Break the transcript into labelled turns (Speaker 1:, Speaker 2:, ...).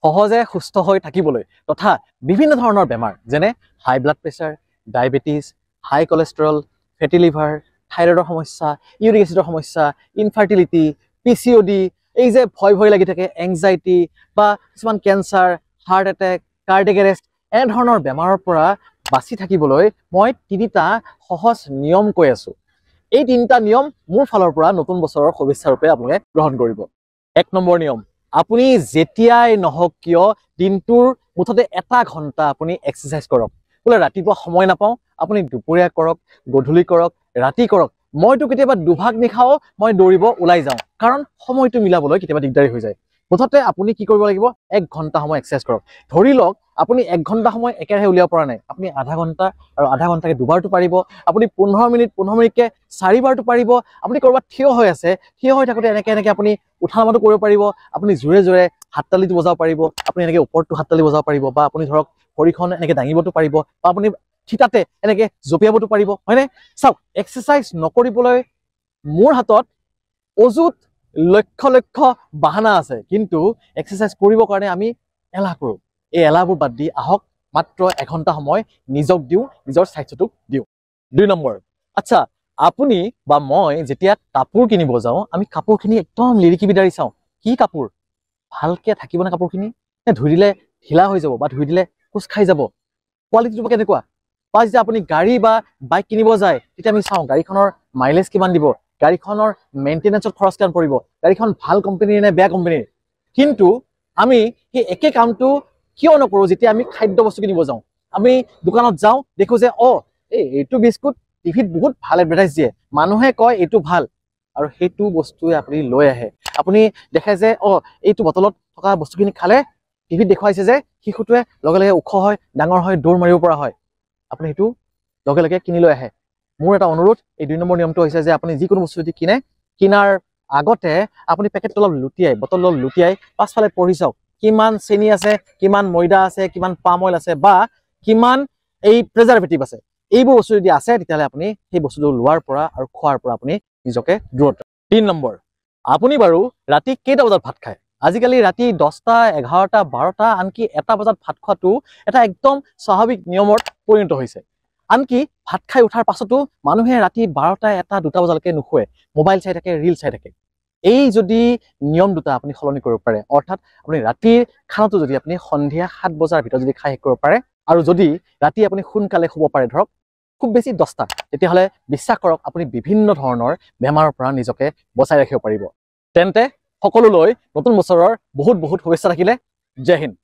Speaker 1: সহজে সুস্থ হৈ থাকিবলৈ তথা বিভিন্ন ধৰণৰ বেমাৰ যেনে হাই ব্লাড প্ৰেছাৰ, ডায়েবেটিছ, হাই কোলেষ্ট্ৰল, ফেটি লিভাৰ, থাইৰয়ডৰ সমস্যা, ইউৰিক এচিডৰ সমস্যা, ইনফাৰ্টিলিটি, PCOD, এই যে ভয় লাগি থাকে, এংজাইটি বা কিছুমান cancer, heart attack, cardiac arrest এনে ধৰণৰ বেমাৰৰ পৰা বাচি থাকিবলৈ মই 3টা সহজ নিয়ম কৈ আছো। এই 3টা নিয়ম মোৰ ফালৰ পৰা নতুন বছৰৰ শুভেচ্ছা ৰূপে আপোনালোকে গ্ৰহণ কৰিব। 1 নম্বৰ নিয়ম, আপুনি যেতিয়াই নহওক কিয় দিনটোৰ মুঠতে 1 ঘণ্টা আপুনি এক্সাৰসাইজ কৰক। বোলে ৰাতিপুৱা সময় নাপাওঁ, আপুনি দুপৰীয়া কৰক, গধূলি কৰক, ৰাতি কৰক। মইতো কেতিয়াবা দুভাগ নিখাও মই দৌৰিব ওলাই যাওঁ, কাৰণ সময়টো মিলাবলৈ কেতিয়াবা দিগদাৰী হৈ যায়। মুঠতে আপুনি কি কৰিব লাগিব, 1 ঘণ্টা সময় এক্সাৰসাইজ কৰক। ধৰি লওক আপুনি 1 ঘণ্টা সময় একেৰাহে উলিয়াব পৰা নাই, আপুনি আধা ঘণ্টা আৰু আধা ঘণ্টাকে দুবাৰটো পাৰিব, আপুনি 15 মিনিটকে 4বাৰটো পাৰিব। আপুনি কৰবাত থিয় হৈ আছে, থিয় হৈ থাকোঁতে এনেকে আপুনি উঠা নামাটো কৰিব পাৰিব, আপুনি জোৰে জোৰে হাততালিটো বজাব পাৰিব, আপুনি এনেকে ওপৰটো হাততালি বজাব পাৰিব, বা আপুনি ধৰক ভৰিখন এনেকে দাঙিবটো পাৰিব, বা আপুনি থিতাতে এনেকে জঁপিয়াবটো পাৰিব, হয়নে? চাওক, এক্সাৰসাইজ নকৰিবলৈ মোৰ হাতত অযুত লক্ষ বাহানা আছে, কিন্তু এক্সাৰসাইজ কৰিবৰ কাৰণে আমি এলাহ কৰোঁ। এই এলাহবোৰ বাদ দি আহক, মাত্ৰ 1 ঘণ্টা সময় নিজক দিওঁ, নিজৰ স্বাস্থ্যটোক দিওঁ। 2 নম্বৰ, আচ্ছা, আপুনি বা মই যেতিয়া কাপোৰ কিনিব যাওঁ, আমি কাপোৰখিনি একদম লিৰিকি বিদাৰি চাওঁ। কি কাপোৰ ভালকে থাকিবনে, কাপোৰখিনি নে ধুই দিলে ঢিলা হৈ যাব বা ধুই দিলে কোচ খাই যাব, কোৱালিটিটো কেনেকুৱা। বা যেতিয়া আপুনি গাড়ী বা বাইক কিনিব যায়, তেতিয়া আমি চাওঁ গাড়ীখনৰ মাইলেজ কিমান দিব, গাড়ীখনৰ মেইনটেনেন্সত খৰচ কিমান পৰিব, গাড়ীখন ভাল কোম্পানীৰ নে বেয়া কোম্পানীৰ। কিন্তু আমি সেই একে কামটো কিয় নকৰোঁ যেতিয়া আমি খাদ্য বস্তু কিনিব যাওঁ। আমি দোকানত যাওঁ, দেখো যে এইটো বিস্কুট টিভিত বহুত ভাল এডভাৰটাইজ দিয়ে, মানুহে কয় এইটো ভাল, আৰু সেইটো বস্তুৱে আপুনি লৈ আহে। আপুনি দেখে যে এইটো বটলত থকা বস্তুখিনি খালে টিভিত দেখুৱাইছে যে শিশুটোৱে লগে লগে ওখ হয়, ডাঙৰ হয়, দৌৰ মাৰিব পৰা হয়, আপুনি সেইটো লগে লগে কিনি লৈ আহে। মোৰ এটা অনুৰোধ, এই 2 নম্বৰ নিয়মটো হৈছে যে আপুনি যিকোনো বস্তু যদি কিনে, কিনাৰ আগতে আপুনি পেকেটটো অলপ লুটিয়াই, বটল অলপ লুটিয়াই পাছফালে পঢ়ি চাওক কিমান চেনি আছে, কিমান ময়দা আছে, কিমান পাম অইল আছে, বা কিমান এই প্ৰিজাৰভেটিভ আছে। এইবোৰ বস্তু যদি আছে, তেতিয়াহ'লে আপুনি সেই বস্তুটো লোৱাৰ পৰা আৰু খোৱাৰ পৰা আপুনি নিজকে দূৰত। 3 নম্বৰ, আপুনি বাৰু ৰাতি কেইটা বজাত ভাত খায়? আজিকালি ৰাতি 10টা, 11টা, 12টা, আনকি 1টা বজাত ভাত খোৱাটো এটা একদম স্বাভাৱিক নিয়মত পৰিণত হৈছে। আনকি ভাত খাই উঠাৰ পাছতো মানুহে ৰাতি 12টা, 1টা, 2টা বজালৈকে নুশুৱে, মোবাইল চাই থাকে, ৰিল চাই থাকে। এই যদি নিয়ম দুটা আপুনি সলনি কৰিব পাৰে, অৰ্থাৎ আপুনি ৰাতিৰ খানাটো যদি আপুনি সন্ধিয়া 7 বজাৰ ভিতৰত যদি খাই শেষ কৰিব পাৰে, আৰু যদি ৰাতি আপুনি সোনকালে শুব পাৰে, ধৰক খুব বেছি 10টা, তেতিয়াহ'লে বিশ্বাস কৰক আপুনি বিভিন্ন ধৰণৰ বেমাৰৰ পৰা নিজকে বচাই ৰাখিব পাৰিব। তেন্তে সকলোলৈ নতুন বছৰৰ বহুত শুভেচ্ছা থাকিলে। জয় হিন্দ।